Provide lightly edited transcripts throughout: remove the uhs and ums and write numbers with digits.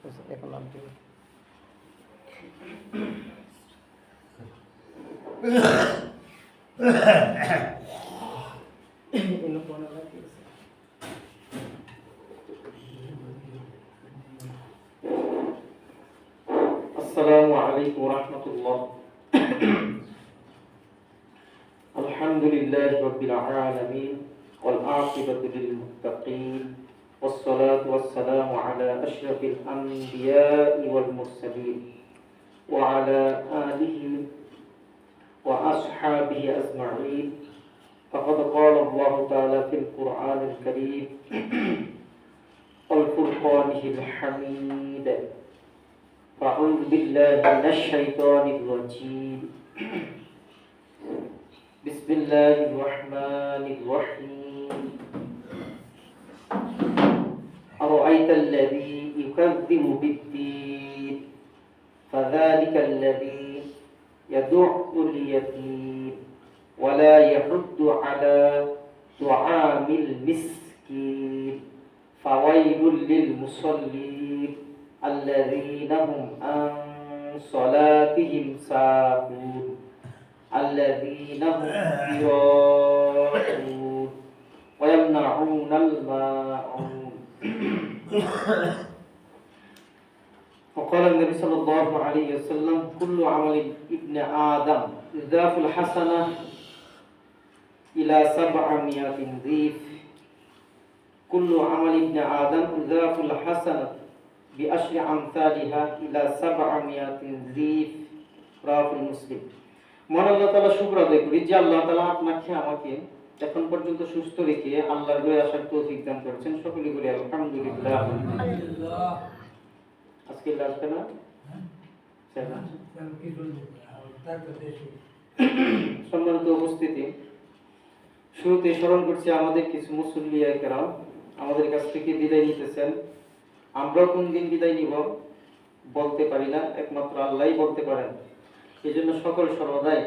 এখন নাম কি السلام عليكم ورحمة الله. الحمد لله رب العالمين والعاقبة للمتقين والصلاة والسلام على أشرف الأنبياء والمرسلين وعلى آله وأصحابه أجمعين. فقد قال الله تعالى في القرآن الكريم والفرقانه الحميد. أعوذ بالله من الشيطان الرجيم. بسم الله الرحمن الرحيم. أرأيت الذي يكذب بالدين فذلك الذي يدع اليتيم ولا يحض على طعام المسكين فويل للمصلين الذين هم عن صلاتهم ساهون الذين هم يراءون ويمنعون الماعون. وقال النبي صلى الله عليه وسلم كل عمل ابن آدم يضاف الحسنة إلى 700 ضعف. كل عمل ابن آدم يضاف الحسنة بأشر أمثالها إلى 700 ضعف. রাওয়াহুল মুসলিম। মহান আল্লাহ তাআলা শুকর আদায় করি যে আল্লাহ তাআলা আপনাকে আমাকে এখন পর্যন্ত সুস্থ রেখে আল্লাহর ঘরে আসার তৌফিক দান করেছেন। সকলে বলি আলহামদুলিল্লাহ। আজকে আসবে না সম্মানিত উপস্থিতি, শুরুতে স্মরণ করছি আমাদের কিছু মুসল্লি কেরাম আমাদের কাছ থেকে বিদায় নিতেছেন। আমরা কোন দিন বিদায় নিব বলতে পারি না, একমাত্র আল্লাহই বলতে পারেন। এই জন্য সকল সর্বদাই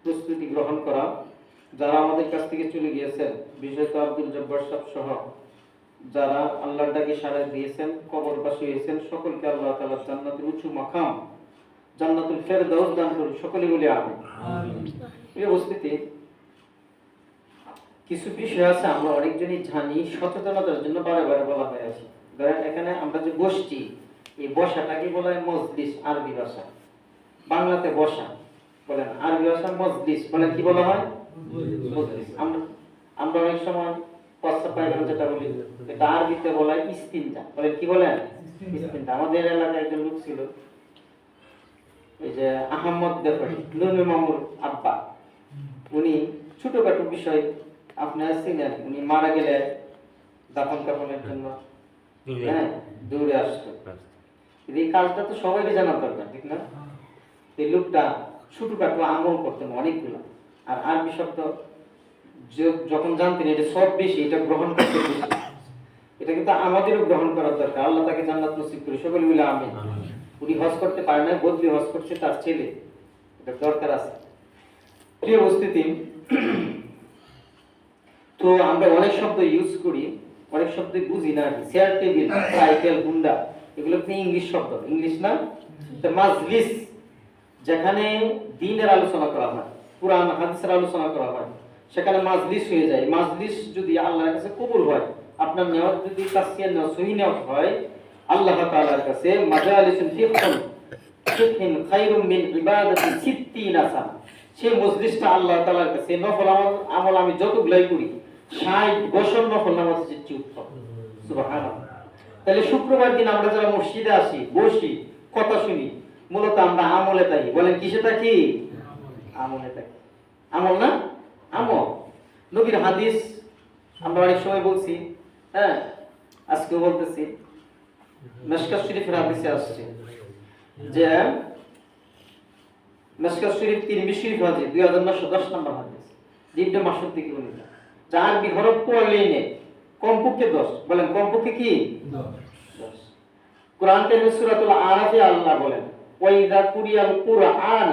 প্রস্তুতি গ্রহণ করা। যারা আমাদের কাছ থেকে চলে গিয়েছেন, বিশেষত আব্দুল জব্বার সাহেব সহ যারা আল্লাহর ডাকে সাড়া দিয়েছেন, কবরবাসী হয়েছেন, সকলকে আল্লাহ তাআলা জান্নাতুল উঁচু মাকাম জান্নাতুল ফেরদাউস দান করুন। সকলে বলি আমিন। এই উপস্থিতি কিছু বিষয় আছে আমরা অনেকজনই জানি, সচেতনতার জন্য বারে বারে বলা হয়ে আছে। ধরেন এখানে আমরা যে বসছি, এই বসাটাকে বলা হয় মজলিস, আরবি ভাষা। বাংলাতে বসা বলেন, আরবি ভাষা মজলিস বলেন কি বলা হয়? মজলিস। আমরা অনেক সময় প্রস্রাব পায়খানা যেটা বলি, এটা আরবিতে বলা হয় ইস্তিনজা। বলেন কি বলেন? ইস্তিনজা। আমাদের এলাকায় একজন লোক ছিল, এই যে আহমদ দেফারি, নুরুল মামুর আব্বা, উনি ছোটখাটো বিষয় আপনারা চিনেন, উনি মারা গেলে দাফন কাফনের জন্য দৌড়ে আসতো। এই কাজটা তো সবাইকে জানা দরকার, ঠিক না? এই লোকটা ছোটখাটো আমল করতেন অনেকগুলো, আর আরবি শব্দ যখন জানতেন এটা সব বেশি, এটা গ্রহণ করতে বেশি। এটা কিন্তু আমাদেরও গ্রহণ করার দরকার। আল্লাহ তাকে জান্নাত নসিব করে, সকলে মিলে আমিন। উনি হজ করতে পারে না, বদলি হজ করছে তার ছেলে, এটা দরকার আছে। প্রিয় উপস্থিতি, তো আমরা অনেক শব্দ ইউজ করি, অনেক শব্দ বুঝি না। চেয়ার টেবিল, সাইকেল, হুন্ডা, এগুলো ইংলিশ শব্দ, ইংলিশ না। তো মাজলিস, যেখানে দ্বীনের আলোচনা করা হয়, কুরআন হাদিসের আলোচনা করা হয়, সেখানে মাজলিস হয়ে যায়। মাজলিস যদি আল্লাহর কাছে কবুল হয়, আপনার নিয়ত যদি তাসকিয়া না সহি নিয়ত হয়, আল্লাহ তাআলার কাছে মাজালিসুন ফিকহিন খায়রুম মিন ইবাদাতি 60 সানা। সেই মজলিসটা আল্লাহ তাআলার কাছে নফল আমল আমি যতগুলাই করি 60 বছর নফল নামাজ চেয়ে উত্তম। সুবহানাল্লাহ। তাহলে শুক্রবার দিন আমরা যারা মসজিদে আসি, বসি, কথা শুনি, মূলত আমরা আমলে থাকি। বলেন কিসে থাকি? আমলে থাকি। আমল না? আমল। নবীর হাদিস আমরা অনেক সময় বলছি, হ্যাঁ আজকেও বলতেছি, মিশকাত শরীফের হাদিসে আসছে যে মিশকাত শরীফ তিরমিজি শরীফ হাদিস 2910 নম্বর হাদিস, ইবনে মাসউদ থেকে বর্ণিত, যার বিহরফ পড়লেই নেই কমপক্ষে 10। বলেন কমপক্ষে কি? 10। কোরআন কারীমের সূরাতুল আরাফে আল্লাহ বলেন, ওয়া ইযা কুরিয়াল কুরআন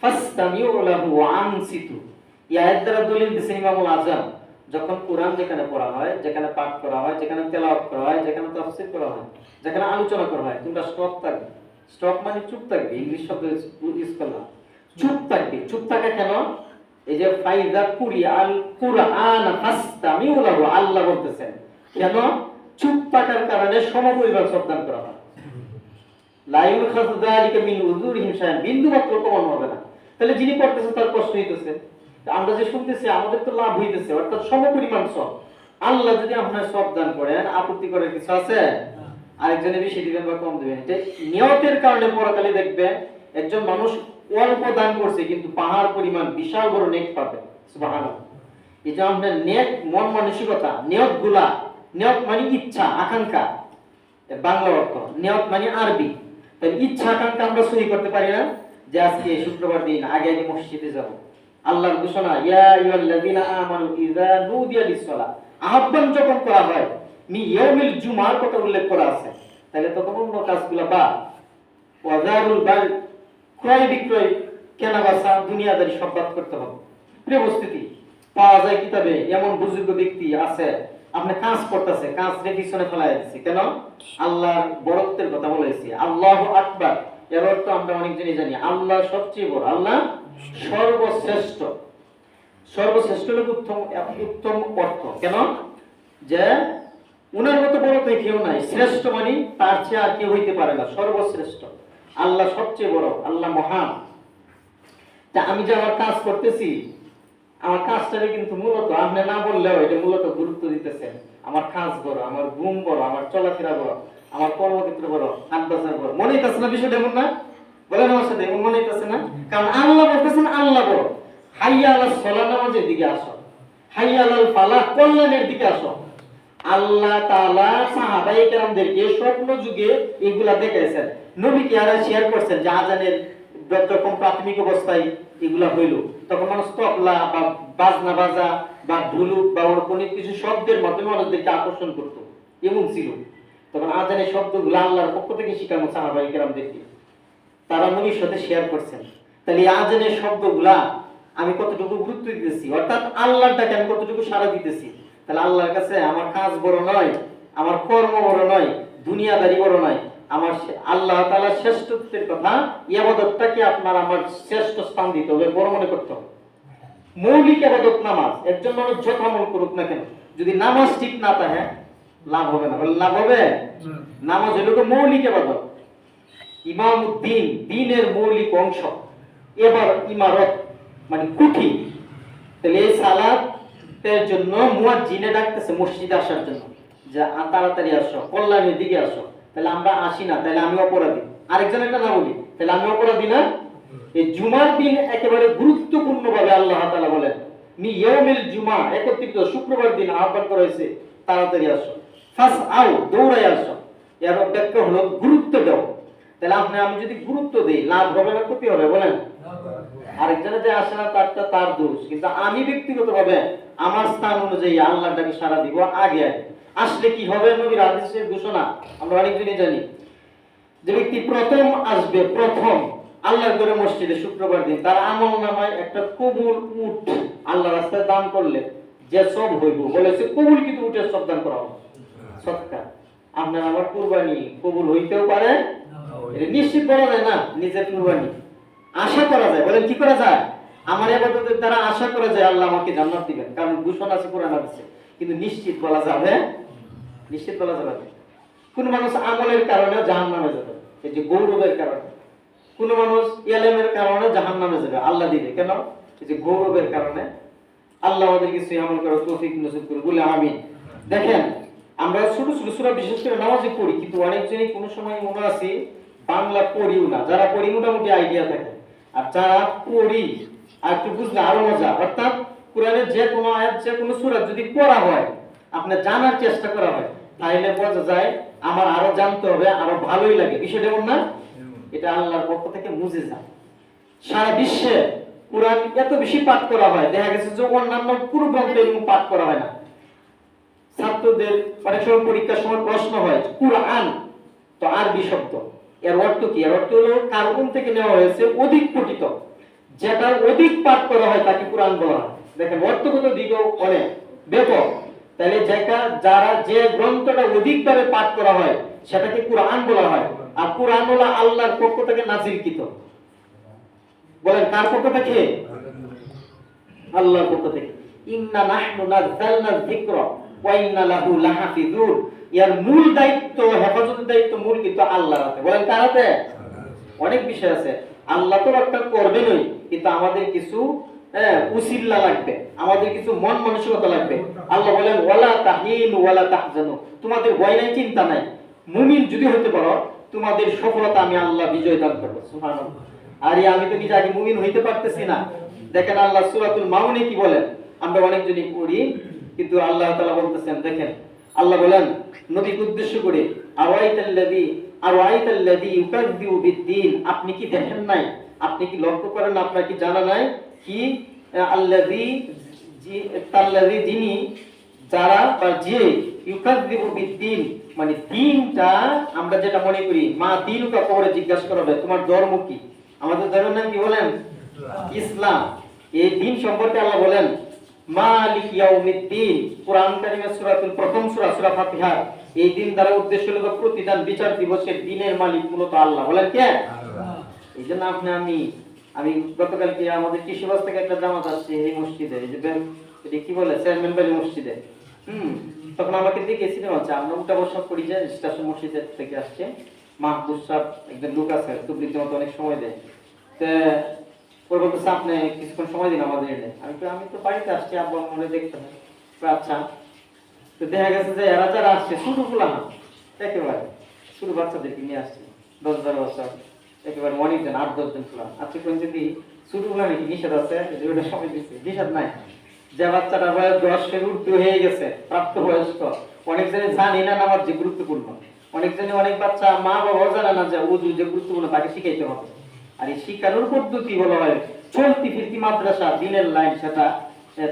ফাসতামিউ লাহু ওয়া আনসিতু। এই আয়াত দ্বারা দলিল দিয়েছেন ইমামুল আযম যখন কোরআন যেখানে পড়া হয়, যেখানে পাঠ করা হয়, যেখানে তেলাওয়াত করা হয়, যেখানে তাফসীর করা হয়, যেখানে আলোচনা করা হয়, তোমরা স্টপ থাকবে। স্টপ মানে চুপ থাকবে, ইংলিশ শব্দ ইউজ করলাম, চুপ থাকবে। চুপ থাকা কেন? এই যে ফাইজা কুরিআল কুরআন ফাসতামিউ লাহু, আল্লাহ বলতেছেন কেন? চুপ থাকার কারণে সমপরিমাণ শ্রদ্ধা করা হয়। লা ইউখাযু যালিকা মিন উযুরিহিম শায়আন, বিন্দু মাত্র কম হবে না। তাহলে যিনি পড়তেছে তার কষ্ট হইতেছে, আমরা যে শুনতেছি আমাদের তো লাভ হইতেছে, অর্থাৎ সমপরিমাণ সব। আল্লাহ যদি আপনার সব দান করেন, আপত্তি করার কিছু আছে? আরেকজনে বেশি দিবেন বা কম দিবেন, এটা নিয়তের কারণে পরকালে দেখবে একজন মানুষ অল্প দান করছে কিন্তু পাহাড় পরিমাণ বিশাল বড় নেক পাবে। সুবহানাল্লাহ। এই যে আপনার নেক মন মানসিকতা, নিয়ত গুলা, নিয়ত মানে ইচ্ছা আকাঙ্ক্ষা, বাংলা অর্থ, নিয়ত মানে আরবি। তাই ইচ্ছা আকাঙ্ক্ষা আমরা সহি করতে পারি না যে আজকে শুক্রবার দিন আগে আগে মসজিদে যাব। আল্লাহর ঘোষণা, ইয়া আইয়ুহাল্লাযীনা আমানু ইযা নুদিয়া লিস-সালাহ, আহ্বান যখন করা হয়, মি ইয়াউমিল জুমার কথা উল্লেখ করা আছে, তাহলে তখন অন্য কাজগুলো বা ওয়াজারুল বাই, ক্রয় বিক্রয়, কেনা বেচা, দুনিয়াদারি সব বাদ করতে হবে। প্রিয় উপস্থিতি, পাওয়া যায় কিতাবে এমন বুজুর্গ ব্যক্তি আছে, আপনি কাজ করতেছে, কাজ রে পিছনে ফেলাই দিচ্ছে কেন? আল্লাহর বড়ত্বের কথা বলেছি, আল্লাহু আকবার। এর অর্থ আমরা অনেকজনই জানি, আল্লাহ সবচেয়ে বড়, আল্লাহ সর্বশ্রেষ্ঠ। সর্বশ্রেষ্ঠ হলো উত্তম, উত্তম অর্থ কেন? যে উনার মতো বড় তো কেউ নাই, শ্রেষ্ঠ মানে তার চেয়ে আর কেউ হইতে পারে না, সর্বশ্রেষ্ঠ। আল্লাহ সবচেয়ে বড়, আল্লাহ মহান। তা আমি যে আমার কাজ করতেছি, আমার কাজটারে কিন্তু মূলত আপনি না বললেও এটা মূলত গুরুত্ব দিতেছেন। আমার কাজ বড়, আমার ঘুম বড়, আমার চলাফেরা বড়, আমার কর্মক্ষেত্র বড়, হাত-বাজার বড়। মনে হইতেছে না বিষয়টা এমন না? বলেন আমার সাথে, এমন মনে হইতেছে না? কারণ আল্লাহ বলতেছেন আল্লাহ বড়। হাইয়া আলাস সালাহ, নামাজের দিকে আসো। হাইয়া আলাল ফালাহ, কল্যাণের দিকে আসো। আল্লাহ তাআলা সাহাবায়ে কেরামদেরকে স্বপ্ন যুগে এগুলা দেখাইছেন। নবী কি আর শেয়ার করছেন যে আজানের যখন প্রাথমিক অবস্থায় এগুলা হইল, তখন মানুষ তবলা বা বাজনা বাজা বা ঢুলুক বা ওর কোনো কিছু শব্দের মাধ্যমে মানুষদেরকে আকর্ষণ করতো, এমন ছিল। তখন আজানের শব্দগুলো আল্লাহর পক্ষ থেকে শিখানো সাহাবায়ে কেরামদেরকে, তারা নবীর সাথে শেয়ার করছেন। তাহলে এই আজানের শব্দগুলা আমি কতটুকু গুরুত্ব দিতেছি, অর্থাৎ আল্লাহটাকে আমি কতটুকু সাড়া দিতেছি। তাহলে আল্লাহর কাছে আমার কাজ বড় নয়, আমার কর্ম বড় নয়, দুনিয়াদারি বড় নয়, আমার আল্লাহ তাআলার শ্রেষ্ঠত্বের কথা, ইবাদতটাকে আপনার আমার শ্রেষ্ঠ স্থান দিতে হবে, বড় মনে করতে হবে। মৌলিক ইবাদত নামাজ, একজন মানুষ যত আমল করুক না কেন, যদি নামাজ ঠিক না থাকে লাভ হবে না। লাভ হবে? নামাজ হলো মৌলিক ইবাদত, ইমামউদ্দিন, দ্বীনের মৌলিক অংশ। এবার ইমারত মানে কুঠি। তাহলে এই সালাতের জন্য মুয়াজ্জিনে ডাকতেছে মসজিদে আসার জন্য, যে তাড়াতাড়ি আসো, কল্যাণের দিকে আসো। তাহলে আমরা আসি না, তাহলে আমি অপরাধী। আরেকজন একটা না বলি, তাহলে আমি অপরাধী না? এই জুমার দিন একেবারে গুরুত্বপূর্ণ ভাবে আল্লাহ তাআলা বলেন মি ইয়াউমিল জুমা, একত্রিত শুক্রবার দিন আহ্বান করা হয়েছে তাড়াতাড়ি আসো, ফাসআউ, দৌড়াই আসো। এর ব্যাখ্যা হলো গুরুত্ব দাও। তাহলে আপনি আমি যদি গুরুত্ব দেই, লাভ হবে না ক্ষতি হবে? বলেন। আরেকজনে যে আসে না তারটা তার দোষ, কিন্তু আমি ব্যক্তিগতভাবে আমার স্থান অনুযায়ী আল্লাহটাকে সারা দিব আগে আগে। আসলে কি হবে? নবীর হাদিসের ঘোষণা আমরা অনেকজনই জানি, যে ব্যক্তি প্রথম আসবে, প্রথম আল্লাহর ঘরে মসজিদে শুক্রবার দিন, তার আমলনামায় একটা কবুল উট আল্লাহ রাস্তায় দান করলে যে সব হইব, বলেছে কবুল কিন্তু উটের সব দান করা হবে, সৎকার। আপনার আমার কুরবানি কবুল হইতেও পারে, এটা নিশ্চিত বলা যায় না। নিজের কুরবানি আশা করা যায়, বলেন কি করা যায়? আমার ইবাদতের দ্বারা আশা করা যায় আল্লাহ আমাকে জান্নাত দিবেন, কারণ ঘোষণা আছে কোরআন হাদিসে। কিন্তু নিশ্চিত বলা যাবে, নিশ্চিত বলা যাবে না। কোন মানুষ আমলের কারণে জাহান্নামে যাবে, এই যে গৌরবের কারণে। কোন মানুষ ইলমের কারণে জাহান্নামে যাবে, আল্লাহ দিবে কেন? এই যে গৌরবের কারণে। আল্লাহ আমাদের কিছু আমল করার তৌফিক নসিব করুন, বলে আমিন। দেখেন, আমরা ছোট ছোট সূরা বিশেষ করে নামাজে পড়ি, কিন্তু অনেকজনই কোনো সময় মনে আছে বাংলা পড়িও না। যারা পড়ি মোটামুটি আইডিয়া থাকে, আর যারা পড়ি আর একটু বুঝলে আরো মজা। অর্থাৎ কোরআনের যে কোনো আয়াত, যে কোনো সূরা যদি পড়া হয়, আপনার জানার চেষ্টা করা হয়, তাহলে বোঝা যায় আমার আরো জানতে হবে, আরো ভালোই লাগে। বিষয়টা এমন না? এটা আল্লাহর পক্ষ থেকে মুজিজা। সারা বিশ্বে কোরআন এত বেশি পাঠ করা হয়, দেখা গেছে যে অন্যান্য পুরো গ্রন্থ এরকম পাঠ করা হয় না। ছাত্রদের অনেক সময় পরীক্ষার সময় প্রশ্ন হয় কুরআন তো আরবি শব্দ, এর অর্থ কি? এর অর্থ হলো কার্বন থেকে নেওয়া হয়েছে, অধিক পঠিত, যেটা অধিক পাঠ করা হয় তাকে কুরআন বলা হয়। দেখেন অর্থগত দিকেও অনেক। ব্যাপক। তাহলে যারা যে গ্রন্থটা অধিকভাবে পাঠ করা হয় সেটাকে কুরআন বলা হয়। আর কুরআন হলো আল্লাহর পক্ষ থেকে নাযিলকৃত। বলেন কার পক্ষ থেকে? আল্লাহর পক্ষ থেকে। ইন্না নাহনু নাযালনা যিকরা ওয়া ইন্না লাহু লাহাফিজুন। এর মূল দায়িত্ব, হেফাজতের দায়িত্ব মূল কিন্তু আল্লাহর হাতে। বলেন কার হাতে? অনেক বিষয় আছে, আল্লাহ তো রক্ষা করবেনই, কিন্তু আমাদের কিছু উসিলা লাগবে, আমাদের কিছু মন মানসিকতা লাগবে। আল্লাহ বলেন ওয়ালা তাহিনু ওয়ালা তাহজানু, তোমাদের ভয় নাই, চিন্তা নাই, মুমিন যদি হতে পারো তোমাদের সফলতা আমি আল্লাহ বিজয় দান করব। সুবহানাল্লাহ। আরে আমি তো নিজে আগে মুমিন হইতে পারতেছি না। দেখেন আল্লাহ সূরাতুল মাউনে কি বলেন, আমরা অনেকজনই পড়ি, কিন্তু আল্লাহ তাআলা বলতেছেন, দেখেন আল্লাহ বলেন নবীকে উদ্দেশ্য করে, আরাইতাল্লাযী ইউকাযযিবু বিদ্দীন, আপনি কি দেখেন নাই, আপনি কি লক্ষ্য করেন, আপনার কি জানা নাই কি তাল্লাযী যিনি, যারা বা যে ইউকাযযিবু বিদ্দীন, মানে দ্বীনটা আমরা যেটা মনে করি, মা দ্বীনুকা, কবরে জিজ্ঞাসা করা হবে তোমার ধর্ম কি, আমাদের ধর্মের নাম কি বলেন? ইসলাম। এই দ্বীন সম্পর্কে আল্লাহ বলেন মালিক ইয়াউমিদ্দিন। কোরআন কারীমের সূরাতুল প্রথম সূরা, সূরা ফাতিহা, এই দিন দ্বারা উদ্দেশ্য হলো প্রতিদান বিচার দিবসের দিনের মালিক মূলত আল্লাহ। বলেন কে? আল্লাহ। এইজন্য আমি গতকালকে আমাদের কৃষিবাস থেকে একটা জামাত আসছে এই মসজিদে, এই যে এটা কি বলে চেয়ারম্যান বাড়ি মসজিদে, তখন আমাকে দেখে সিনেমা হচ্ছে, আমরা উঠা বসা করি যে স্টেশন মসজিদের থেকে আসছে, মাহবুব সাহেব একজন লোক আছে, তুবলির মতো অনেক সময় দেয়, তো ওর বলতেছে আপনি কিছুক্ষণ সময় দিন আমাদের এনে। আমি তো বাড়িতে আসছি, আব্বা মনে দেখতে হয়। আচ্ছা, তো দেখা গেছে যে এরা যারা আসছে ছোট ফুলা না, একেবারে ছোট বাচ্চাদেরকে নিয়ে আসছে, 10-12 বছর, একেবারে অনেকজন, 8-10 জন ফুলা। আপনি কোন যদি ছোট ফুলা নাকি নিষেধ আছে, ওটা সময় দিচ্ছে, নিষেধ নাই। যে বাচ্চাটা বয়স 10-এর ঊর্ধ্ব হয়ে গেছে, প্রাপ্তবয়স্ক, অনেকজনে জানি না নামাজ যে গুরুত্বপূর্ণ, অনেকজনে অনেক বাচ্চা মা বাবাও জানে না যে ওযু যে গুরুত্বপূর্ণ, তাকে শিখাইতে হবে। আর এই শিক্ষানোর পদ্ধতি বলা হয় চলতি ফিরতি মাদ্রাসা, দিনের লাইন, সেটা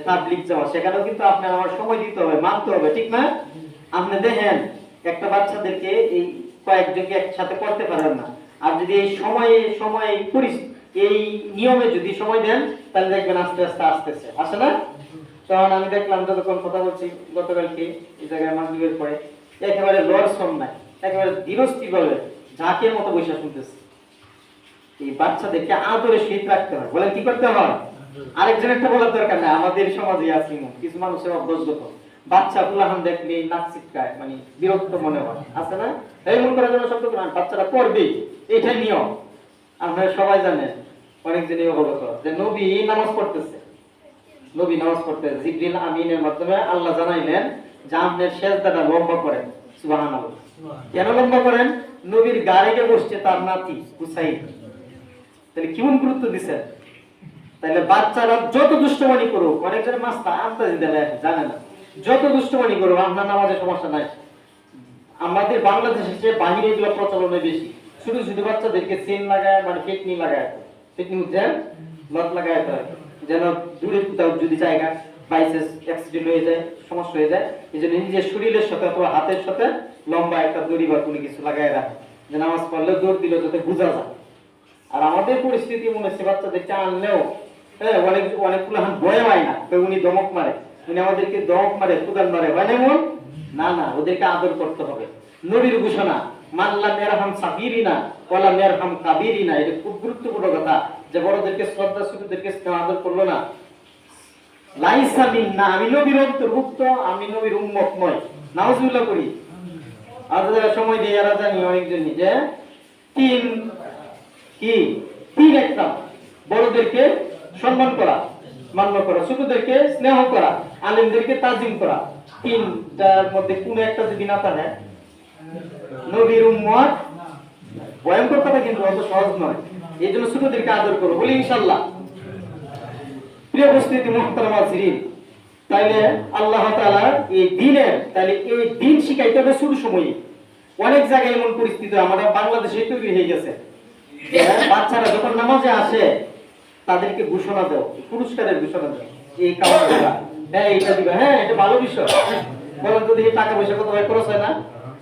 তাবলীগ যাওয়া, সেখানেও কিন্তু আপনি আমার সময় দিতে হবে, মানতে হবে, ঠিক না? আপনি দেখেন একটা বাচ্চাদেরকে এই কয়েকজনকে একসাথে করতে পারেন না, আর যদি এই সময়ে এই নিয়মে যদি সময় দেন, তাহলে দেখবেন আস্তে আস্তে আসতেছে, আসে না? তখন আমি দেখলাম যতক্ষণ কথা বলছি গতকালকে এই জায়গায় মাগরিবের পরে, একেবারে লড়সম নাই, একেবারে ধীরস্থির ভাবে ঝাঁকের মতো বসে শুনতেছে। এই বাচ্চাদেরকে আদরে শীত রাখতে হয়। বলেন কি করতে হয়? আরেকজন একটা বলার দরকার নাই, আমাদের সমাজে আছে কিছু মানুষের অভ্যস্ত, বাচ্চা গুলাহান দেখলে নাক ছিটকায়, মানে বিরক্ত মনে হয়, আছে না? এই মন করার জন্য শব্দ করেন, বাচ্চারা পড়বে, এটাই নিয়ম। আপনারা সবাই জানেন, অনেকজনই অবগত যে নবী নামাজ পড়তেছে, জিবরিল আমিনের মাধ্যমে আল্লাহ জানাইলেন যে আপনার সিজদাটা লম্বা করেন। সুবহানাল্লাহ। কেন লম্বা করেন? নবীর গাড়িতে বসছে তার নাতি হুসাইন। তাহলে কেমন গুরুত্ব দিচ্ছেন? তাহলে বাচ্চারা যত দুষ্টমানি করুক, অনেকজন মাস্তা আন্দাজি দেয় জানে না, যত দুষ্টমানি করুক আপনার নামাজের সমস্যা নাই। আমাদের বাংলাদেশের চেয়ে বাহিরে এগুলো প্রচলনে বেশি। শুধু বাচ্চাদেরকে চেন লাগায়, মানে পেটনি লাগায়, পেটনি উঠেন লট লাগায়, যেন দূরে কোথাও যদি জায়গা বাইসেস অ্যাক্সিডেন্ট হয়ে যায়, সমস্যা হয়ে যায়, এই জন্য নিজের শরীরের সাথে অথবা হাতের সাথে লম্বা একটা দড়ি বা কোনো কিছু লাগায় রাখে, যে নামাজ পড়লে দৌড় দিলে যাতে বোঝা যায়। আর আমাদের পরিস্থিতি মনে হচ্ছে বাচ্চাদেরকে আনলেও অনেকগুলো ভয় হয় না, উনি দমক মারে, উনি আমাদেরকে দমক মারে, কুদাল মারে, হয় না এমন? না, ওদেরকে আদর করতে হবে। নবীর ঘোষণা মানলাম ইয়ারহাম সাগীরিনা ওয়ালা ইয়ারহাম কাবীরিনা, এটা খুব গুরুত্বপূর্ণ কথা, যে বড়দেরকে শ্রদ্ধা, ছোটদেরকে স্নেহ আদর করলো না, লাইসা মিন্না, আমি নবীর অন্তর্ভুক্ত, আমি নবীর উম্মত নয়। নাউজুবিল্লাহ করি। আজ সময় দিয়ে এরা জানি অনেকজনই যে তিন একটা, বড়দেরকে সম্মান করা, মান্য করা, ছোটদেরকে স্নেহ করা, আলেমদেরকে তাজিম করা, তিনটার মধ্যে কোন একটা যদি না থাকে নবীর উম্মত, ভয়ঙ্কর কথা, কিন্তু অত সহজ নয়। এই জন্য ছোটদেরকে আদর করো, বলি ইনশাআল্লাহ। প্রিয় উপস্থিতি মুহতারাম হাজিরিন, তাইলে আল্লাহ তাআলা এই দিন শিখাইতে হবে ছোট সময়ে। অনেক জায়গায় এমন পরিস্থিতি আমাদের বাংলাদেশে তৈরি হয়ে গেছে, বাচ্চারা যখন নামাজে আসে তাদেরকে ঘোষণা দাও, পুরস্কারের ঘোষণা দাও, এই কাজ দিবা, হ্যাঁ এটা দিবা, হ্যাঁ এটা ভালো বিষয়, বলেন তো দেখি টাকা পয়সা কত হয় খরচ হয় না?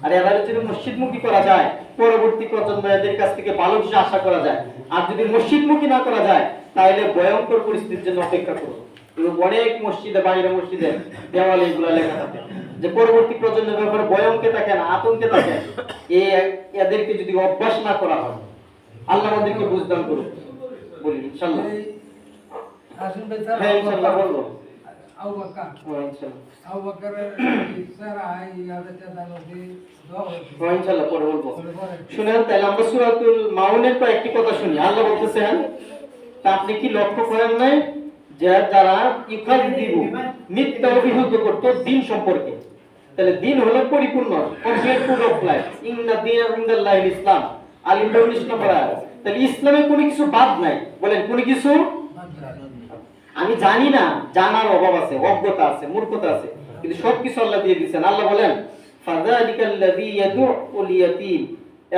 আর এবারে যদি মসজিদমুখী করা যায়, পরবর্তী প্রজন্ম এদের কাছ থেকে ভালো কিছু আশা করা যায়। আর যদি মসজিদমুখী না করা যায়, তাহলে ভয়ঙ্কর পরিস্থিতির জন্য অপেক্ষা করো। এবং অনেক মসজিদে, বাইরে মসজিদে দেওয়ালে এগুলা লেখা থাকে যে পরবর্তী প্রজন্মের ব্যাপারে ভয়ঙ্কে থাকেন, আতঙ্কে থাকেন। এদেরকে যদি অভ্যাস না করা হয়, আল্লাহ আমাদেরকে বুঝদান করুন। বলি ইনশাআল্লাহ। হ্যাঁ ইনশাআল্লাহ বলবো। Abu Bakar. Abu Bakar ইসারা ইয়াদাতে দালতে দোয়া ইনশাআল্লাহ পরে বলবো। শুনেন তাহলে আমরা সূরাতুল মাউনের কয়েকটি কথা শুনি। আল্লাহ বলতেছেন, তা আপনি কি লক্ষ্য করেন নাই যে যারা ইউকাযযিবু মিথ্যা অভিহিত করত দিন সম্পর্কে। তাহলে দিন হলো পরিপূর্ণ, কমপ্লিট ফুল অফ লাইফ। ইন্না দীনা ইনদাল্লাহিল ইসলাম। আল ইমরান 19 নম্বর আয়াত। তাহলে ইসলামে কোনো কিছু বাদ নাই। বলেন কোনো কিছু আমি জানি না, জানার অভাব আছে, অজ্ঞতা আছে, মূর্খতা আছে, কিন্তু সবকিছু আল্লাহ দিয়ে দিয়েছেন। আল্লাহ বলেন ফাযালিকাল্লাযী ইয়াদুউল ইয়াতীম,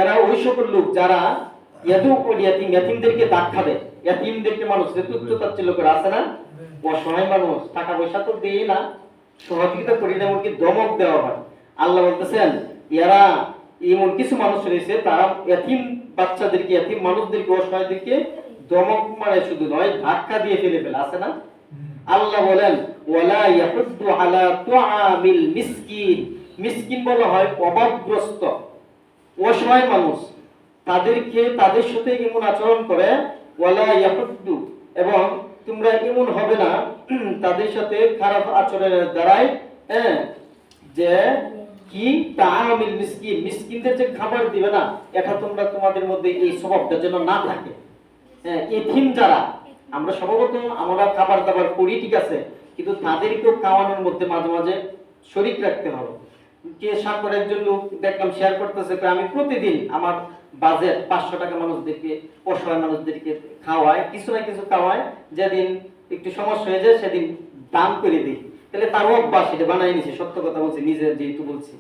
এরা ওই সকল লোক যারা ইয়াদুউল ইয়াতীম, ইয়াতীমদেরকে ধাক্কা দেয়। ইয়াতীমদেরকে মানুষ যে তুচ্ছ তাচ্ছিল্য করে, আছে না, অসহায় মানুষ, টাকা পয়সা তো দেয় না, সহযোগিতা করি না, এমনকি ধমক দেওয়া হয়। আল্লাহ বলতেছেন এরা এমন কিছু মানুষ রয়েছে তারা ইয়াতীম বাচ্চাদেরকে, ইয়াতীম মানুষদেরকে, অসহায়দেরকে ধমক মারে, শুধু নয় ধাক্কা দিয়ে ফেলে ফেলে, আছে না। আল্লাহ বলেন ওয়ালা ইয়াহুদ্দু আলা তুআমিল মিসকিন, মিসকিন বলা হয় অভাবগ্রস্ত, অসহায় মানুষ, তাদেরকে তাদের সাথে এমন আচরণ করে। ওয়ালা ইয়াহুদ্দু, এবং তোমরা এমন হবে না তাদের সাথে খারাপ আচরণের দ্বারাই, যে কি তাআমিল মিসকিন, মিসকিনদের যে খাবার দিবে না, এটা তোমরা তোমাদের মধ্যে এই স্বভাবটা যেন না থাকে। এতিম যারা, আমরা স্বভাবত আমরা খাবার দাবার করি ঠিক আছে, কিন্তু তাদেরকেও খাওয়ানোর মধ্যে মাঝে মাঝে শরীক রাখতে হবে। কে সাকর একজন লোক দেখলাম শেয়ার করতেছে, আমি প্রতিদিন আমার বাজেট 500 টাকা মানুষদেরকে, অসহায় মানুষদেরকে খাওয়ায়, কিছু না কিছু খাওয়ায়, যেদিন একটু সমস্যা হয়ে যায় সেদিন দান করে দিই। তাহলে তার অভ্যাস এটা বানাই নিছে, সত্য কথা বলছি, নিজে যেহেতু বলছি।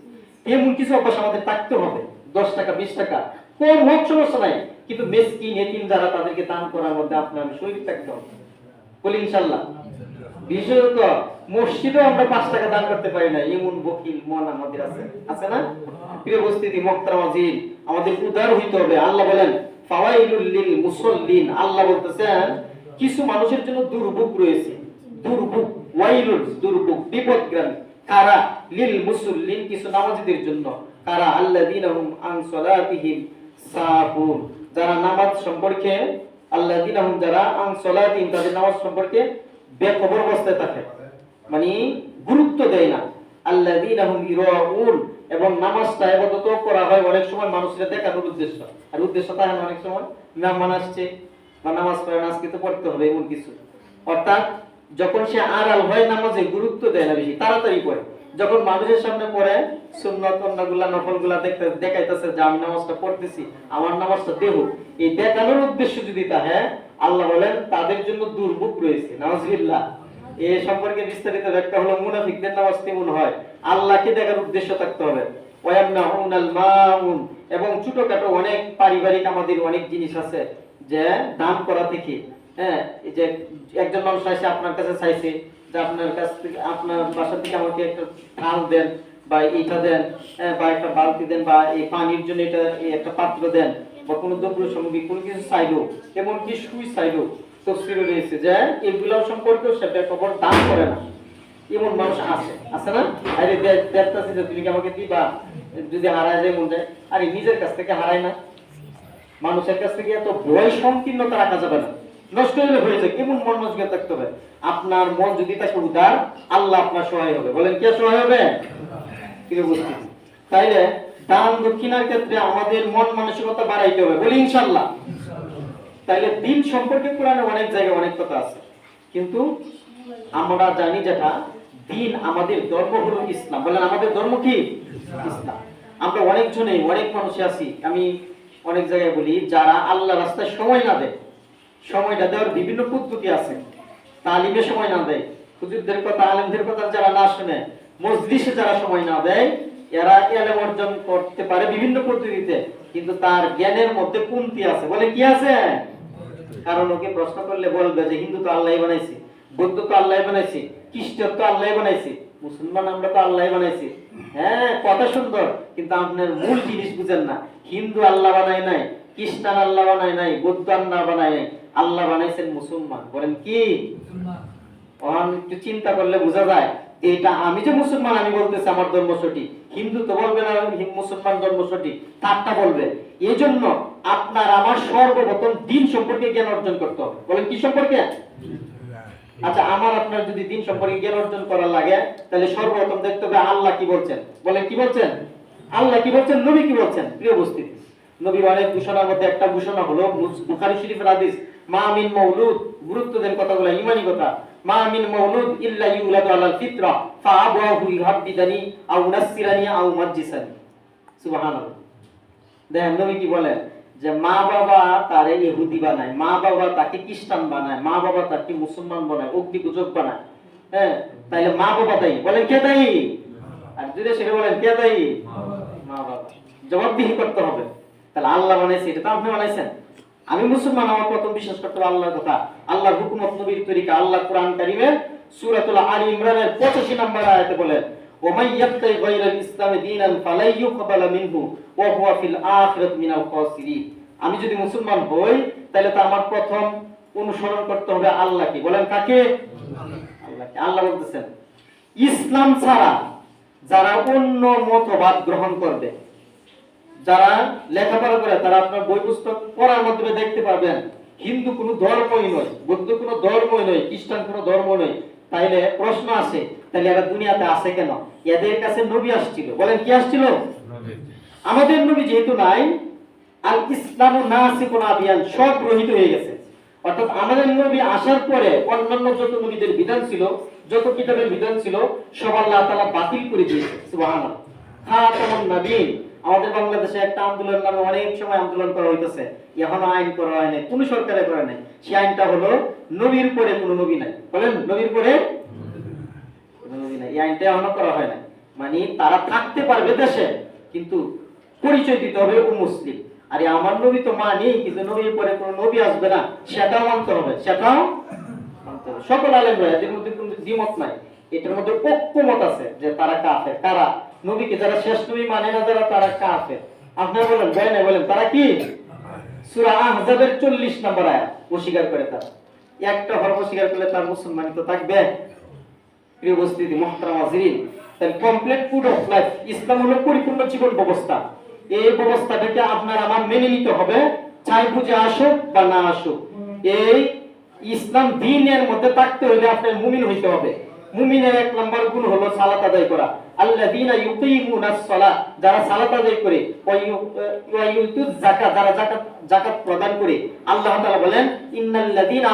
এমন কিছু অভ্যাস আমাদের থাকতে হবে। 10 টাকা 20 টাকা কোন হোক সমস্যা নাই, কিন্তু মিসকিন এতিম যারা তাদেরকে দান করার মধ্যে আপনার আমি শরীর থাকতে হবে। বলি ইনশাআল্লাহ। বিশেষত মসজিদেও আমরা 5 টাকা দান করতে পারি না, এমন বকিল মন আমাদের আছে, আছে না। প্রিয় উপস্থিতি মুহতারামাজিন, আমাদের উদার হইতে হবে। আল্লাহ বলেন ফাওয়াইলুল লিল মুসাল্লিন, আল্লাহ বলতেছেন কিছু মানুষের জন্য দুর্ভোগ রয়েছে। দুর্ভোগ, ওয়াইলুল দুর্ভোগ, বিপদগ্রামী। কারা? লিল মুসাল্লিন, কিছু নামাজীদের জন্য। কারা? আল্লাযীনা হুম আন সালাতিহিম সাহুন, যারা নামাজ সম্পর্কে, আল্লাযীনা হুম যারা আন সালাতিহিম তাদের নামাজ সম্পর্কে বেখবর অবস্থায় থাকে, মানে গুরুত্ব দেয় না। আল্লাযীনা হুম ইরাউন, এবং নামাজটা ইবাদত করা হয় অনেক সময় মানুষের দেখানোর উদ্দেশ্য, আর উদ্দেশ্য থাকে অনেক সময় মেহমান আসছে বা নামাজ পড়ে না, আজকে তো পড়তে হবে এমন কিছু। অর্থাৎ যখন সে আড়াল হয় নামাজে, গুরুত্ব দেয় না বেশি, তাড়াতাড়ি পড়ে। যখন মানুষের সামনে পড়ে সুন্নাত অন্যগুলা নফলগুলা দেখাইতেছে যে আমি নামাজটা পড়তেছি, আমার নামাজটা দেব, এই দেখানোর উদ্দেশ্য যদি থাকে, আল্লাহ বলেন তাদের জন্য দুর্ভোগ রয়েছে। নাউজুবিল্লাহ। এই সম্পর্কে বিস্তারিত ব্যাখ্যা হলো মুনাফিকদের নামাজ কেমন হয়, আল্লাহকে দেখার উদ্দেশ্য থাকতে হবে। ওয়ায়ামনাউনাল মাউন, এবং ছোটখাটো অনেক পারিবারিক আমাদের অনেক জিনিস আছে যে দান করা থেকে, এই যে একজন মানুষ এসে আপনার কাছে চাইছে যে আপনার কাছ থেকে, আপনার বাসা থেকে আমাকে একটা থাল দেন বা এইটা দেন, বা একটা বালতি দেন, বা এই পানির জন্য এটা একটা পাত্র দেন, বা কোনো দ্রব্য সামগ্রী কোনো কিছু চাইলো, এমনকি সুই চাইলো, তফসিরে রয়েছে যে এগুলো সম্পর্কেও সেটা খবর দান করে না। এমন মানুষ আছে, আছে না। আরে দেখতেছি যে তুমি কি আমাকে দিবা, যদি হারায় যায় মন যায়, আরে নিজের কাছ থেকে হারায় না, মানুষের কাছ থেকে এত ভয় সংকীর্ণতা রাখা যাবে না, নষ্ট হলে হয়ে যায়। কেমন মন মজবুত থাকতে হবে। আপনার মন যদি থাকে উদার, আল্লাহ আপনার সহায় হবে। বলেন কে সহায় হবে? তাইলে দান দক্ষিণার ক্ষেত্রে আমাদের মন মানসিকতা বাড়াইতে হবে। বলি ইনশাআল্লাহ। তাইলে দিন সম্পর্কে কোরআনে অনেক জায়গায় অনেক কথা আছে, কিন্তু আমরা জানি যেটা দিন, আমাদের ধর্ম হলো ইসলাম। বলেন আমাদের ধর্ম কি? ইসলাম। আমরা অনেকজনে, অনেক মানুষ আছি, আমি অনেক জায়গায় বলি, যারা আল্লাহ রাস্তায় সময় না দেয়। সময়টা দেওয়ার বিভিন্ন পদ্ধতি আছে। তালিমে সময় না দেয়, হুজুরদের কথা, আলেমদের কথা যারা না শুনে, মজলিসে যারা সময় না দেয়, এরা ইলম অর্জন করতে পারে বিভিন্ন পদ্ধতিতে, কিন্তু তার জ্ঞানের মধ্যে কমতি আছে। বলে কি আছে? কারণ ওকে প্রশ্ন করলে বলবে যে হিন্দু তো আল্লাহই বানাইছে, বৌদ্ধ তো আল্লাহই বানাইছে, খ্রিস্টান তো আল্লাহই বানাইছে, মুসলমান আমরা তো আল্লাহই বানাইছি। হ্যাঁ, কথা সুন্দর, কিন্তু আপনার মূল জিনিস বুঝেন না। হিন্দু আল্লাহ বানায় নাই, খ্রিস্টান আল্লাহ বানায় নাই, বৌদ্ধ আল্লাহ বানায় নাই, আল্লাহ বানাইছেন মুসলমান। বলেন কি? ওখান একটু চিন্তা করলে বোঝা যায় যে এটা আমি যে মুসলমান আমি বলতেছি আমার ধর্ম সঠিক, হিন্দু তো বলবে না মুসলমান ধর্ম সঠিক, তারটা বলবে। এই জন্য আপনার আমার সর্বপ্রথম দিন সম্পর্কে জ্ঞান অর্জন করতে হবে। বলেন কি সম্পর্কে? আচ্ছা, আমার আপনার যদি দিন সম্পর্কে জ্ঞান অর্জন করা লাগে, তাহলে সর্বপ্রথম দেখতে হবে আল্লাহ কি বলছেন। বলেন কি বলছেন? আল্লাহ কি বলছেন, নবী কি বলছেন। প্রিয় উপস্থিতি, নবীর অনেক ঘোষণার মধ্যে একটা ঘোষণা হলো বুখারী শরীফের হাদিস, মা মিন মাউলুদ, গুরুত্ব দেন কথাগুলো, ঈমানি কথা, মা মিন মাউলুদ ইল্লা ইউলাদু আলাল ফিতরা ফাআবাহু ইউহাব্বিদানি আও নাসসিরানি আও মাজ্জিসানি। সুবহানাল্লাহ। দেখেন নবী কি বলেন যে মা বাবা তারে ইহুদি বানায়, মা বাবা তাকে খ্রিস্টান বানায়, মা বাবা তাকে মুসলমান বানায়, অগ্নি পূজক বানায়। হ্যাঁ, তাইলে মা বাবা দায়ী। বলেন কে দায়ী? আর যদি সেটা বলেন কে দায়ী? মা বাবা। জবাবদিহি করতে হবে। তাহলে আল্লাহ বানাইছে, এটা তো আপনি বানাইছেন। আমি মুসলমান, আমার প্রথম বিশ্বাস করতে হবে আল্লাহর কথা, আল্লাহর হুকুমত, নবীর তরিকা। আল্লাহ কোরআন কারীমের সূরাতুল আলী ইমরানের 85 নম্বর আয়াতে বলেন, ওয়া মান ইয়াবতাগি গায়রাল ইসলামি দীনান ফালাই ইউকবালা মিনহু ওয়া হুয়া ফিল আখিরাতি মিনাল খাসিরিন। আমি যদি মুসলমান হই, তাহলে তো আমার প্রথম অনুসরণ করতে হবে আল্লাহকে। বলেন কাকে? আল্লাহকে। আল্লাহ বলতেছেন ইসলাম ছাড়া যারা অন্য মতবাদ গ্রহণ করবে, যারা লেখাপড়া করে, তারা আপনার বই পুস্তক পড়ার মাধ্যমে দেখতে পাবেন হিন্দু কোনো ধর্মই নয়, বৌদ্ধ কোনো ধর্মই নয়, খ্রিস্টান কোনো ধর্ম নয়। তাইলে প্রশ্ন আছে, তাহলে এরা দুনিয়াতে আছে কেন? এদের কাছে নবী আসছিল। বলেন কি আসছিল? আমাদের নবী যেহেতু নাই, আল ইসলামু নাসিকুন আবিয়ান, সব গ্রহীত হয়ে গেছে। অর্থাৎ আমাদের নবী আসার পরে অন্যান্য যত নবীদের বিধান ছিল, যত কিতাবের বিধান ছিল, সব আল্লাহ তাআলা বাতিল করে দিয়েছে। সুবহানাল্লাহ। খাতামুন নবীন। আমাদের বাংলাদেশে একটা আন্দোলন নামে অনেক সময় আন্দোলন করা হইতেছে, এখনো আইন করা হয় নাই, কোন সরকারে করে নাই। সেই আইনটা হলো নবীর পরে কোনো নবী নাই। বলেন নবীর পরে কোনো নবী নাই, এই আইনটা এখনো করা হয় না। মানে তারা থাকতে পারবে দেশে, কিন্তু পরিচয় দিতে হবে ও মুসলিম। আরে আমার নবী তো মানি, কিন্তু নবীর পরে কোনো নবী আসবে না, সেটাও মানতে হবে, সেটাও মানতে হবে। সকল আলেম ভাই, এদের মধ্যে কোনো দ্বিমত নাই, এটার মধ্যে ঐক্যমত আছে যে তারা কাফের। কারা? নবীকে যারা শেষ নবী মানে না, যারা, তারা কাফের। আপনারা বলেন, বলেন বলেন তারা কি? সূরা আহজাবের 40 নম্বর আয়াত অস্বীকার করে। তারা একটা হরফ অস্বীকার করলে তার মুসলমানি তো থাকবে। প্রিয় উপস্থিতি, মুহতারাম হাজিরিন, তাহলে কমপ্লিট কোড অফ লাইফ, ইসলাম হলো পরিপূর্ণ জীবন ব্যবস্থা। এই ব্যবস্থাটাকে আপনার আমার মেনে নিতে হবে, চাই বুঝে আসুক বা না আসুক। এই ইসলাম দ্বীনের মধ্যে থাকতে হলে আপনার মুমিন হইতে হবে। মুমিনের এক নম্বর গুণ হলো সালাত আদায় করা। আল্লাযীনা ইউকিমুনাস সালাহ, যারা সালাত আদায় করে, ওয়া ইউতুজ যাকাত, যারা যাকাত প্রদান করে। আল্লাহ তাআলা বলেন ইন্নাল্লাযীনা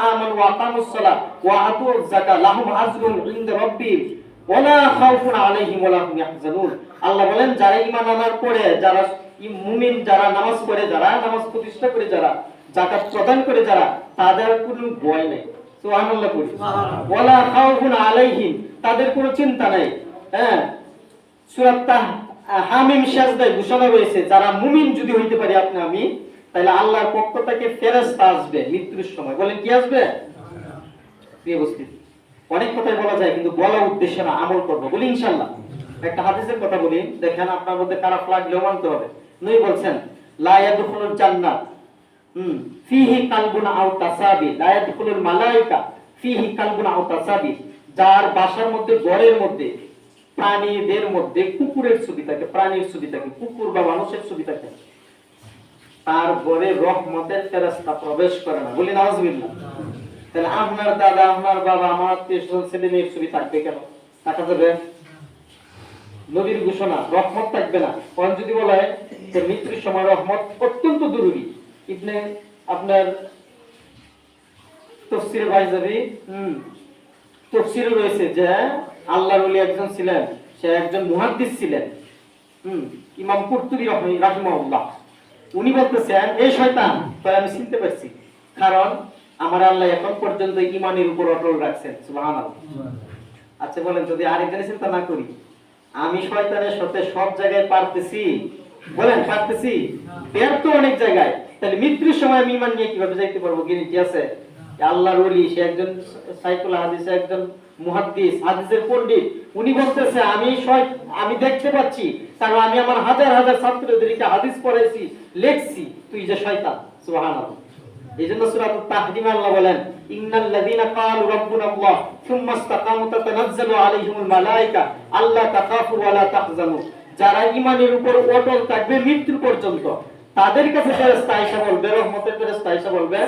আমানু ওয়া আকামুস সালাহ ওয়া আতুজ যাকাত লাহুম আজরুন ইনদা রাব্বিহিম ওয়া লা খাউফুন আলাইহিম ওয়া লা হুম ইয়াহজানুন। আল্লাহ বলেন যারা ঈমান আনার পরে, যারা মুমিন, যারা নামাজ পড়ে, যারা নামাজ প্রতিষ্ঠা করে, যারা যাকাত প্রদান করে, যারা, তাদের কোনো ভয় নেই। সুবহানাল্লাহ বলি। ওয়া লা খাউফুন আলাইহিম, তাদের কোনো চিন্তা নাই। হ্যাঁ, সূরা হামিম সাজদায় ঘোষণা রয়েছে, যারা মুমিন যদি হইতে পারি আপনি আমি, তাহলে আল্লাহর পক্ষ থেকে ফেরেশতা আসবে মৃত্যুর সময়। বলেন কি আসবে? প্রিয় উপস্থিতি, অনেক কথাই বলা যায়, কিন্তু বলা উদ্দেশ্য না, আমল করব। বলি ইনশাআল্লাহ। একটা হাদিসের কথা বলি, দেখেন আপনার মধ্যে খারাপ লাগলেও মানতে হবে। নবী বলছেন লা ইয়াদখুলুল জান্নাত ফিহি কালবুন আও তাসাবি, লা ইয়াদখুলুল মালায়েকা ফিহি কালবুন আও তাসাবি। যার বাসার মধ্যে, ঘরের মধ্যে, প্রাণীদের মধ্যে কুকুরের ছবি থাকে, প্রাণীর ছবি থাকে, কুকুর বা মানুষের ছবি থাকে, তার ঘরে রহমতের ফেরেশতা প্রবেশ করে না। বলি নাউজুবিল্লাহ। তাহলে আপনার দাদা, আপনার বাবা, আমার আত্মীয়-স্বজন, ছেলে মেয়ের ছবি থাকবে কেন? থাকা যাবে? নবীর ঘোষণা, রহমত থাকবে না। কারণ যদি বলা হয় যে মৃত্যুর সময় রহমত অত্যন্ত জরুরি, ইবনে আপনার তাফসীরে বাইজাবি তাফসীরে রয়েছে যে আল্লাহর ওলি একজন ছিলেন, সে একজন মুহাদ্দিস ছিলেন, ইমাম কুরতুবী রাহিমাহুল্লাহ। উনি বলতেছেন এই শয়তান তো আমি চিনতে পারছি, কারণ আমার আল্লাহ এখন পর্যন্ত ঈমানের উপর অটল রাখছেন। সুবহানাল্লাহ। আচ্ছা বলেন, যদি আরেকজনের চিন্তা না করি, আমি শয়তানের সাথে সব জায়গায় পারতেছি? বলেন পারতেছি? ব্যর্থ অনেক জায়গায়। তাহলে মৃত্যুর সময় আমি ঈমান নিয়ে কিভাবে যাইতে পারবো? গ্যারান্টি আছে? আল্লাহর ওলি, সে একজন সাইকুল হাদিস, একজন মুহাদ্দিস, হাদিসের পণ্ডিত, উনি বলতেছে আমি দেখতে পাচ্ছি, কারণ আমি আমার হাজার হাজার ছাত্রদেরকে হাদিস পড়াইছি, লেখছি, তুই যে শয়তান। সুবহানাল্লাহ। এইজন্য সূরাতুত তাহরিমে আল্লাহ বলেন ইন্নাল লাযীনা ক্বালু রাব্বুনাল্লাহ সুম্মা ইসতাকামু তাতানাজ্জালু আলাইহিমুল মালায়েকা আল্লা তাখাফু ওয়া লা তাহজানু। যারা ঈমানের উপর অটল থাকবে মৃত্যু পর্যন্ত, তাদের কাছে ফেরেশতা আয়েশা বলবে, রহমতের ফেরেশতা আয়েশা বলবে,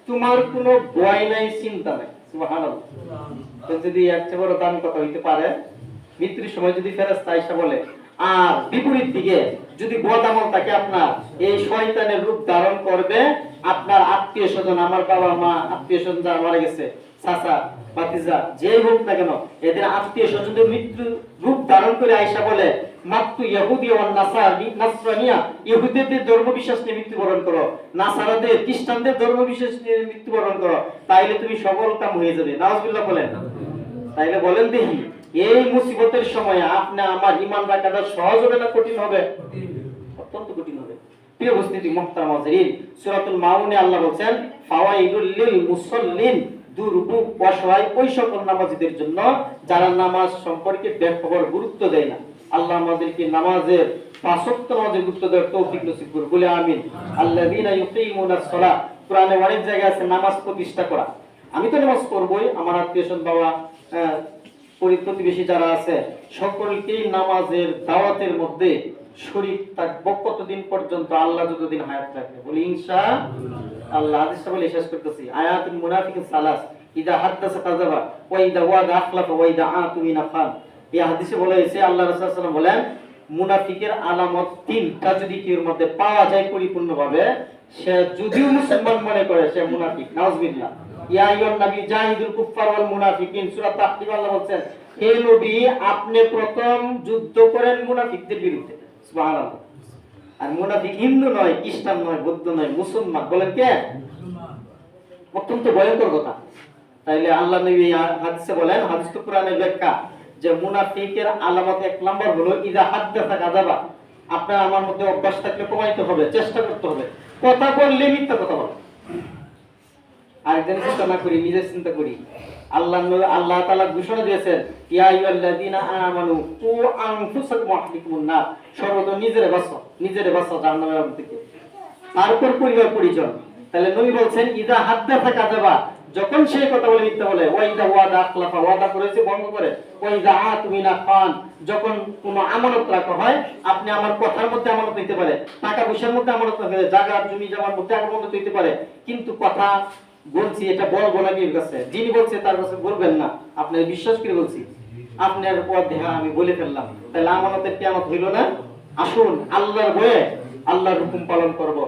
তোমার কোনো ভয় নাই, চিন্তা নাই। সুবহানাল্লাহ। তো যদি এর চেয়ে বড় দামি কথা হইতে পারে? মৃত্যুর সময় যদি ফেরেশতা আয়েশা বলে। আর বিপরীত দিকে যদি বদ আমল থাকে আপনার, এই শয়তানের রূপ ধারণ করবে আপনার আত্মীয় স্বজন, আমার বাবা মা আত্মীয় স্বজন যারা মারা গেছে, চাচা ভাতিজা যেই হোক না কেন, এদের আত্মীয় স্বজনদের মৃত্যু রূপ ধারণ করে আয়েশা বলে মাত্তু ইহুদি ওয়ান নাসরানিয়া, ইহুদিদের ধর্ম বিশ্বাস নিয়ে মৃত্যুবরণ করো, নাসারাদের খ্রিস্টানদের ধর্ম বিশ্বাস নিয়ে মৃত্যুবরণ করো, তাইলে তুমি সফল কাম হয়ে যাবে। নাউজুবিল্লাহ বলেন। তাইলে বলেন দেখি, এই মুসিবতের সময় আপনি আমার ঈমান রাখাটা সহজ হবে না কঠিন হবে? অত্যন্ত কঠিন হবে। প্রিয় উপস্থিতি মুহতারাম হাজিরিন, সূরাতুল মাউনে আল্লাহ বলেন ফাওয়াইদুল লিল মুসাল্লিন, দুর্ভোগ অসহায় ওই সকল নামাজীদের জন্য যারা নামাজ সম্পর্কে বেখবর, গুরুত্ব দেয় না। আল্লাহ আমাদেরকে নামাজের পাঁচ ওয়াক্ত নামাজের গুরুত্ব দেওয়ার তৌফিক নসিব করুন, বলে আমিন। আল্লাযীনা ইউকিমুনাস সালাহ, কোরআনে অনেক জায়গায় আছে নামাজ প্রতিষ্ঠা করা। আমি তো নামাজ পড়বই, আমার আত্মীয়স্বজন বাবা প্রতিবেশী যারা আছে সকলকেই নামাজের দাওয়াতের মধ্যে শরীক থাকবো কতদিন পর্যন্ত? আল্লাহ যতদিন হায়াত রাখবে, বলি ইনশাআল্লাহ। হাদিসটা বলে শেষ করতেছি, আয়াতুল মুনাফিকিন সালাস, ইদা হাদাসা কাযাবা ওয়া ইদা ওয়াদা আখলাফা ওয়া ইদা আতুমিনা খান। এই হাদিসে বলা হয়েছে আল্লাহ রাসূল সাল্লাল্লাহু আলাইহি ওয়াসাল্লাম বলেন মুনাফিকের আলামত তিনটা যদি কেউ মধ্যে পাওয়া যায় পরিপূর্ণভাবে, সে যদিও মুসলমান মনে করে সে মুনাফিক। নাউজুবিল্লাহ। ইয়া আইয়ুহান নবী জাহিদুল কুফার ওয়াল মুনাফিকিন, সূরা তাহরিম আল্লাহ বলেন হে নবী আপনি প্রথম যুদ্ধ করেন মুনাফিকদের বিরুদ্ধে। সুবহানাল্লাহ। আর মুনাফিক হিন্দু নয়, খ্রিস্টান নয়, বৌদ্ধ নয়, মুসলমান। বলেন কে? অত্যন্ত ভয়ঙ্কর কথা। তাইলে আল্লাহ নবী হাদিসে বলেন, হাদিস তো কোরআনের ব্যাখ্যা, যে মুনাফিকের আলামত এক নাম্বার হলো ইদা হাদাসা কাযাবা। আপনার আমার মধ্যে অভ্যাস থাকলে কমাইতে হবে, চেষ্টা করতে হবে। কথা বললে মিথ্যা কথা বলে। আরেকজনের চিন্তা না করি, নিজের চিন্তা করি। আল্লাহ তাআলা ঘোষণা দিয়েছেন ইয়া আইয়ুহাল্লাযীনা আমানু কু আনফুসাকুম ওয়া আহলিকুম নার, সর্বদা নিজেরে বাঁচাও জাহান্নামের আগুন থেকে, তারপর পরিবার পরিজন। তাহলে নবী বলছেন ইদা হাদাসা কাযাবা, যখন সে কথা বলে মিথ্যা বলে, ওয়া ইদা ওয়াদা আখলাফা, ওয়াদা করেছে ভঙ্গ করে, ওয়া ইদা আতুমিনা খান, যখন কোনো আমানত রাখা হয়, আপনি আমার কথার মধ্যে আমানত হইতে পারে, টাকা পয়সার মধ্যে আমানত হইতে পারে, জায়গা জমি জমার মধ্যে আমানত হইতে পারে, কিন্তু কথা বলছি এটা বলবো না কি কাছে, যিনি বলছে তার কাছে বলবেন না, আপনি বিশ্বাস করে বলছি, আপনার পথে আমি বলে ফেললাম, তাহলে আমানতের কিয়ামত হইল না? আসুন আল্লাহর ভয়ে আল্লাহর হুকুম পালন করব,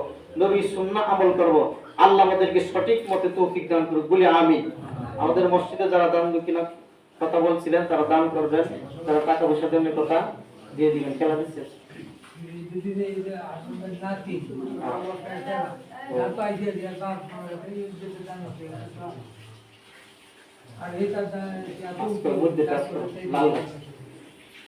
নবীর সুন্নাহ আমল করব। আল্লাহ আমাদেরকে সঠিক মতে তৌফিক দান করুক, বলি আমিন। আমাদের মসজিদে যারা দান দক্ষিণা কথা বলছিলেন তারা দান করবেন, যারা টাকা পয়সা দেনের কথা দিয়ে দিবেন। খেলা দিচ্ছে আর এটা